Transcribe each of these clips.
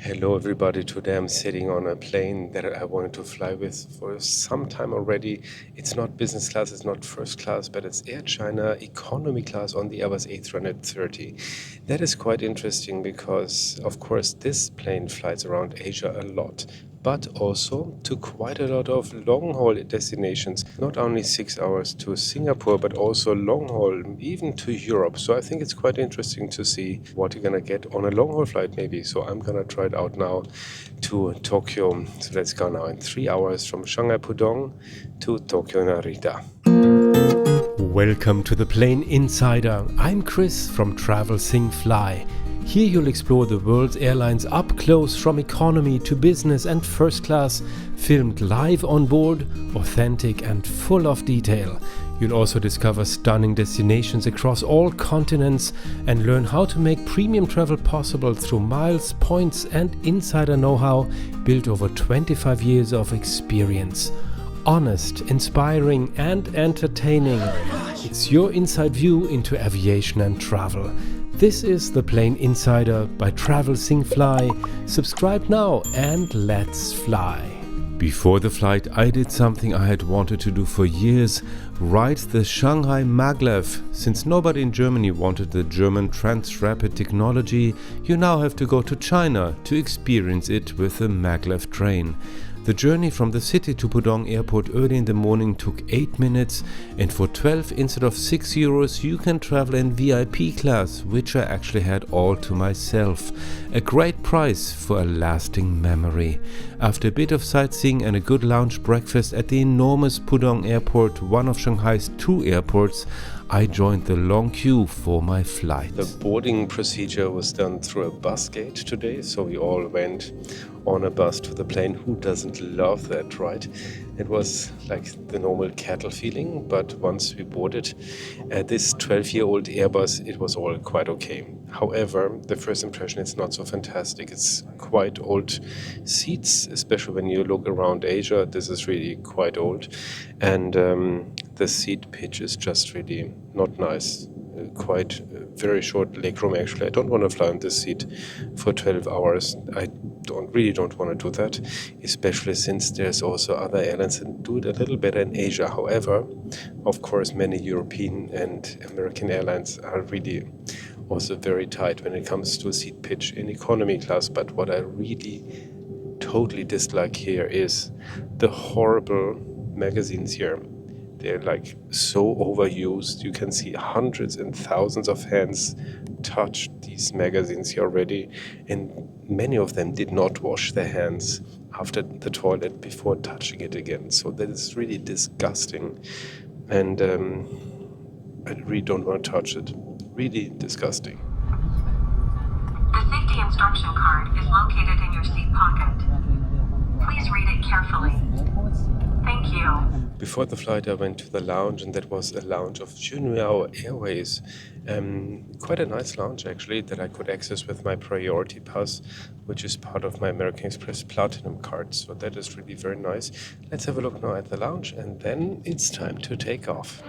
Hello, everybody. Today I'm sitting on a plane that I wanted to fly with for some time already. It's not business class, it's not first class, but it's Air China economy class on the Airbus A330. That is quite interesting because, of course, this plane flies around Asia a lot, but also to quite a lot of long-haul destinations. Not only 6 hours to Singapore, but also long-haul, even to Europe. So I think it's quite interesting to see what you're gonna get on a long-haul flight maybe. So I'm gonna try it out now to Tokyo. So let's go now in 3 hours from Shanghai Pudong to Tokyo Narita. Welcome to the Plane Insider. I'm Chris from Travel Sing Fly. Here you'll explore the world's airlines up close from economy to business and first class, filmed live on board, authentic and full of detail. You'll also discover stunning destinations across all continents and learn how to make premium travel possible through miles, points and insider know-how built over 25 years of experience. Honest, inspiring and entertaining. It's your inside view into aviation and travel. This is The Plane Insider by Travel Sing Fly. Subscribe now and let's fly. Before the flight, I did something I had wanted to do for years, ride the Shanghai Maglev. Since nobody in Germany wanted the German Transrapid technology, you now have to go to China to experience it with the Maglev train. The journey from the city to Pudong airport early in the morning took 8 minutes, and for 12 instead of 6 euros you can travel in VIP class, which I actually had all to myself. A great price for a lasting memory. After a bit of sightseeing and a good lounge breakfast at the enormous Pudong airport, one of Shanghai's 2 airports, I joined the long queue for my flight. The boarding procedure was done through a bus gate today, so we all went on a bus to the plane. Who doesn't love that, right? It was like the normal cattle feeling, but once we boarded this 12-year-old Airbus, it was all quite okay. However, the first impression is not so fantastic. It's quite old seats, especially when you look around Asia. This is really quite old, and the seat pitch is just really not nice. Quite very short legroom actually. I don't want to fly on this seat for 12 hours. I really don't want to do that, especially since there's also other airlines that do it a little better in Asia. However, of course, many European and American airlines are really also very tight when it comes to seat pitch in economy class. But what I really totally dislike here is the horrible magazines here. They're like so overused. You can see hundreds and thousands of hands touched these magazines here already, and many of them did not wash their hands after the toilet before touching it again. So that is really disgusting, and I really don't want to touch it. Really disgusting. The safety instruction card is located in your seat pocket. Please read it carefully. Thank you. Before the flight, I went to the lounge, and that was a lounge of Juneyao Airways. Quite a nice lounge, actually, that I could access with my priority pass, which is part of my American Express Platinum card. So that is really very nice. Let's have a look now at the lounge, and then it's time to take off.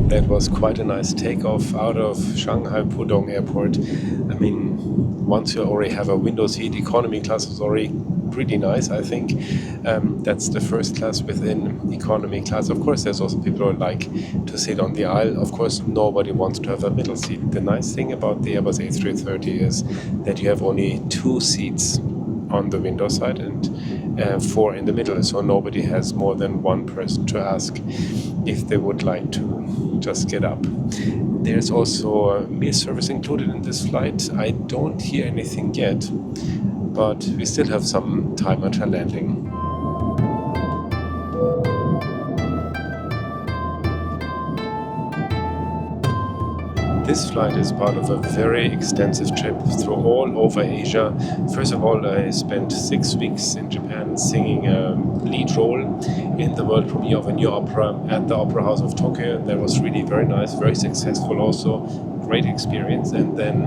That was quite a nice takeoff out of Shanghai Pudong Airport. I mean, once you already have a window seat, economy class is already pretty nice, I think. That's the first class within economy class. Of course, there's also people who like to sit on the aisle. Of course, nobody wants to have a middle seat. The nice thing about the Airbus A330 is that you have only 2 seats on the window side and 4 in the middle, so nobody has more than one person to ask if they would like to just get up. There's also a meal service included in this flight. I don't hear anything yet, but we still have some time until landing. This flight is part of a very extensive trip through all over Asia. First of all, I spent 6 weeks in Japan singing a lead role in the world premiere of a new opera at the Opera House of Tokyo. That was really very nice, very successful also. Great experience. And then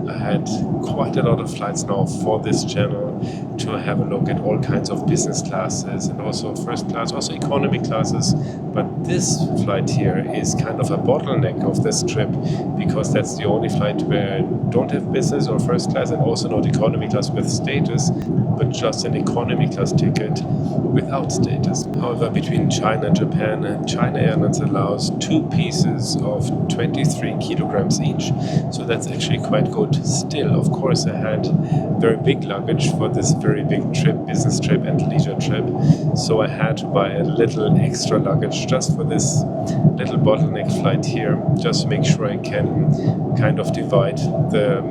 I had quite a lot of flights now for this channel to have a look at all kinds of business classes and also first class, also economy classes. But this flight here is kind of a bottleneck of this trip because that's the only flight where I don't have business or first class and also not economy class with status, but just an economy class ticket without status. However, between China and Japan, China Airlines allows 2 pieces of 23 kilograms each, so that's actually quite good. Still, of course, I had very big luggage for this very big trip, business trip and leisure trip, so I had to buy a little extra luggage just for this little bottleneck flight here, just to make sure I can kind of divide the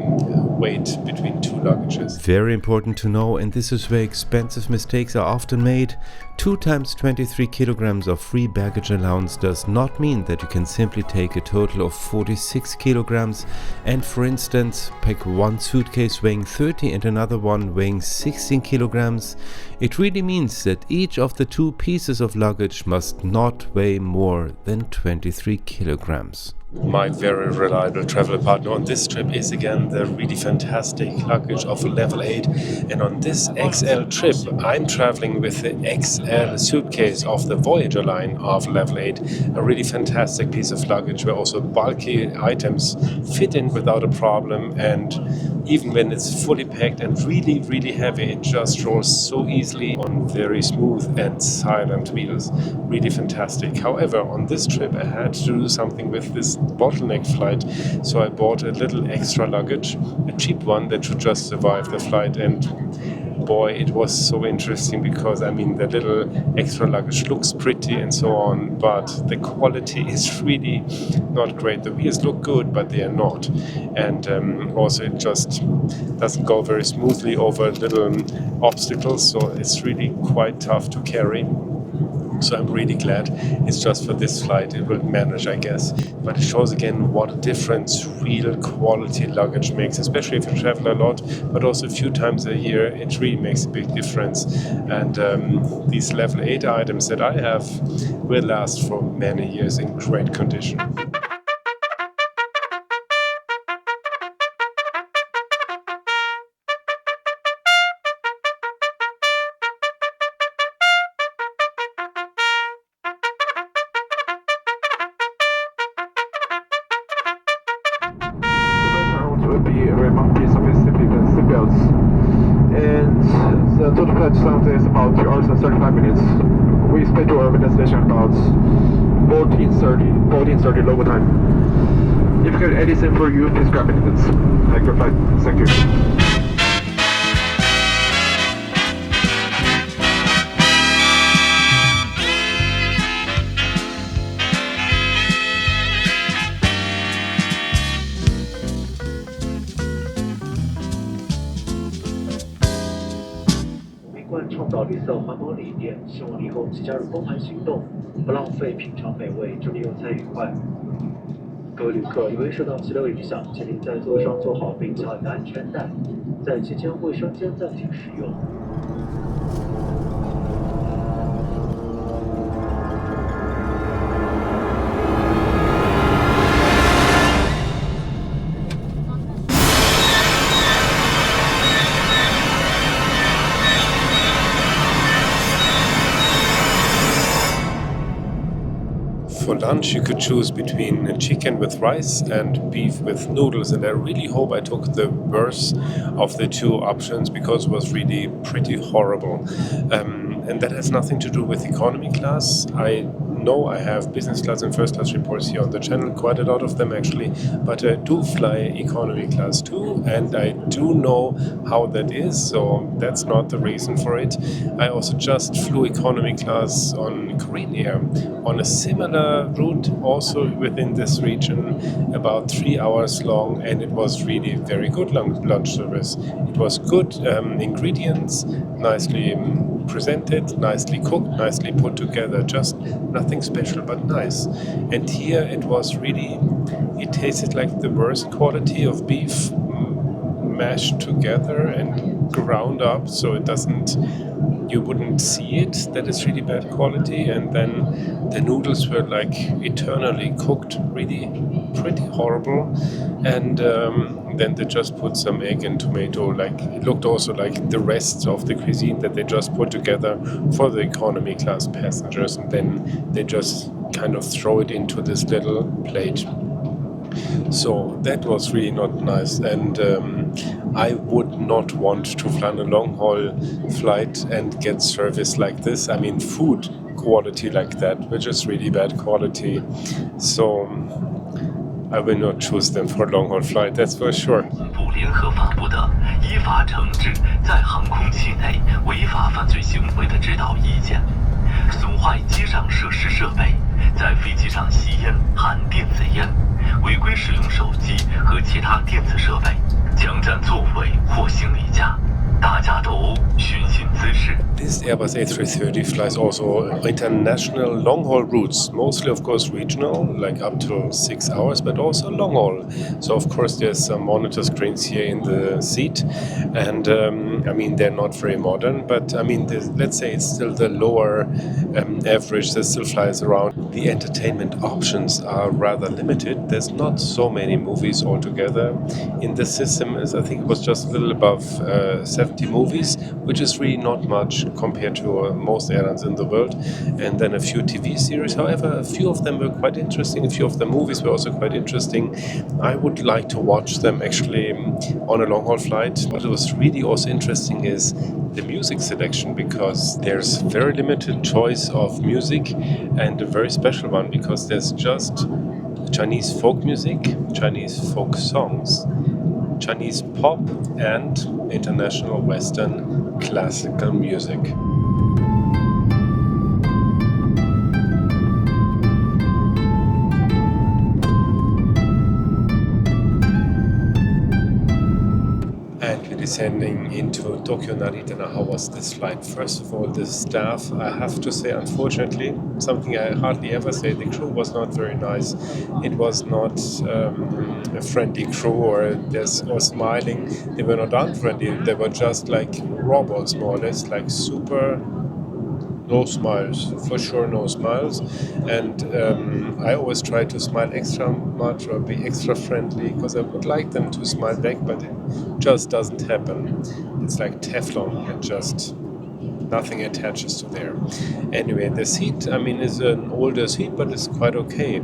weight between 2 luggages. Very important to know, and this is where expensive mistakes are often made. 2 times 23 kilograms of free baggage allowance does not mean that you can simply take a total of 46 kilograms and, for instance, pack one suitcase weighing 30 and another one weighing 16 kilograms. It really means that each of the 2 pieces of luggage must not weigh more than 23 kilograms. My very reliable travel partner on this trip is again the really fantastic luggage of Level 8, and on this XL trip I'm traveling with the XL suitcase of the Voyager line of Level 8, a really fantastic piece of luggage where also bulky items fit in without a problem, and even when it's fully packed and really heavy, it just rolls so easily on very smooth and silent wheels. Really fantastic. However, on this trip I had to do something with this bottleneck flight, so I bought a little extra luggage, a cheap one that should just survive the flight, and boy, it was so interesting because, I mean, the little extra luggage looks pretty and so on, but the quality is really not great. The wheels look good, but they are not. And also it just doesn't go very smoothly over little obstacles, so it's really quite tough to carry. So I'm really glad it's just for this flight. It will manage, I guess. But it shows again what a difference real quality luggage makes, especially if you travel a lot, but also a few times a year. It really makes a big difference. And these Level 8 items that I have will last for many years in great condition. Would be remove piece of seatbelts, and the total flight time is about 2 hours and 35 minutes. We expect to arrive at the destination about 14:30 local time. If you get anything for you, please grab it. Like your flight. Thank you. 倡导绿色环保理念，希望你和我们一起加入风帆行动，不浪费，品尝美味，祝你用餐愉快。各位旅客，由于受到气流影响，请您在座位上坐好并系安全带，在期间卫生间暂停使用。 For lunch, you could choose between chicken with rice and beef with noodles, and I really hope I took the worst of the 2 options because it was really pretty horrible. And that has nothing to do with economy class. I no, I have business class and first class reports here on the channel, quite a lot of them actually, but I do fly economy class too, and I do know how that is, so that's not the reason for it. I also just flew economy class on Korean Air on a similar route, also within this region, about 3 hours long, and it was really very good lunch service. It was good ingredients, nicely presented, nicely cooked, nicely put together, just nothing special but nice. And here it was really, it tasted like the worst quality of beef mashed together and ground up, so it doesn't, you wouldn't see it that it's really bad quality. And then the noodles were like eternally cooked, really pretty horrible. And then they just put some egg and tomato, like it looked also like the rest of the cuisine that they just put together for the economy class passengers, and then they just kind of throw it into this little plate. So that was really not nice, and I would not want to fly on a long-haul flight and get service like this. I mean, food quality like that, which is really bad quality. So I will not choose them for long-haul flight, that's for sure. 部联合发布的依法惩治在航空器内违法犯罪行为的指导意见，损坏机上设施设备，在飞机上吸烟含电子烟，违规使用手机和其他电子设备，强占座位或行李架，大家都寻衅滋事。 This Airbus A330 flies also international long-haul routes, mostly of course regional, like up to 6 hours, but also long-haul. So of course there's some monitor screens here in the seat, and I mean they're not very modern, but I mean let's say it's still the lower average that still flies around. The entertainment options are rather limited. There's not so many movies altogether. In the system, I think it was just a little above 70 movies, which is really not much compared to most airlines in the world, and then a few TV series. However, a few of them were quite interesting. A few of the movies were also quite interesting. I would like to watch them actually on a long-haul flight. What was really also interesting is the music selection, because there's very limited choice of music, and a very special one because there's just Chinese folk music, Chinese folk songs, Chinese pop, and international Western classical music. Descending into Tokyo Narita. Now, how was this flight? First of all, the staff, I have to say, unfortunately, something I hardly ever say, the crew was not very nice. It was not a friendly crew or smiling. They were not unfriendly. They were just like robots, more or less, like super no smiles, for sure no smiles. And I always try to smile extra much or be extra friendly because I would like them to smile back, but it just doesn't happen. It's like Teflon, and just nothing attaches to there. Anyway, the seat, I mean, is an older seat, but it's quite okay.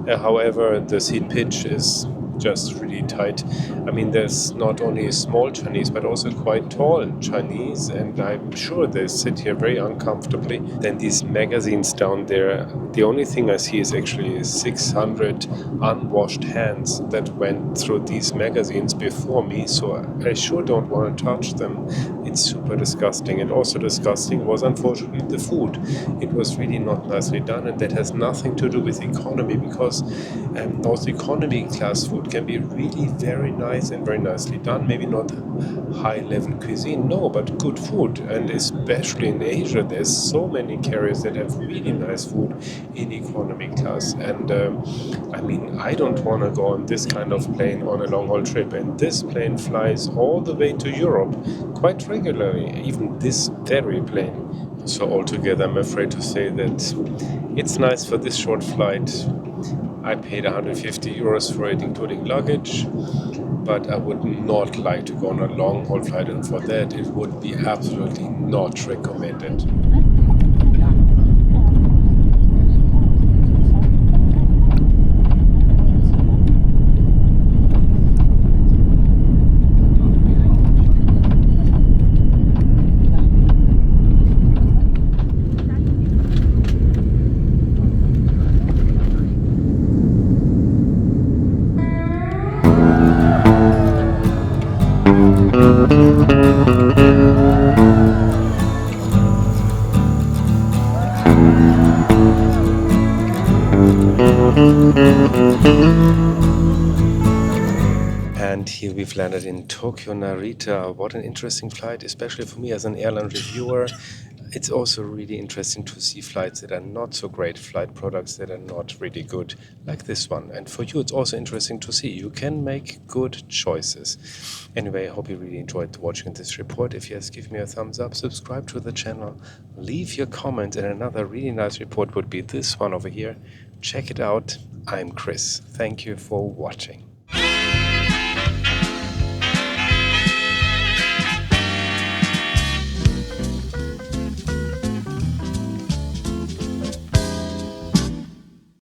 However, the seat pitch is just really tight. I mean, there's not only small Chinese, but also quite tall Chinese, and I'm sure they sit here very uncomfortably. Then these magazines down there, the only thing I see is actually 600 unwashed hands that went through these magazines before me, so I sure don't want to touch them. It's super disgusting. And also disgusting was unfortunately the food. It was really not nicely done, and that has nothing to do with economy, because also economy class food can be really very nice and very nicely done. Maybe not high-level cuisine, no, but good food. And especially in Asia, there's so many carriers that have really nice food in economy class. And I mean, I don't want to go on this kind of plane on a long-haul trip. And this plane flies all the way to Europe quite regularly, even this very plane. So altogether, I'm afraid to say that it's nice for this short flight. I paid 150 euros for it, including luggage, but I would not like to go on a long-haul flight, and for that it would be absolutely not recommended. And here we've landed in Tokyo Narita. What an interesting flight, especially for me as an airline reviewer. It's also really interesting to see flights that are not so great, flight products that are not really good, like this one. And for you, it's also interesting to see. You can make good choices. Anyway, I hope you really enjoyed watching this report. If yes, give me a thumbs up, subscribe to the channel, leave your comment, and another really nice report would be this one over here. Check it out. I'm Chris. Thank you for watching.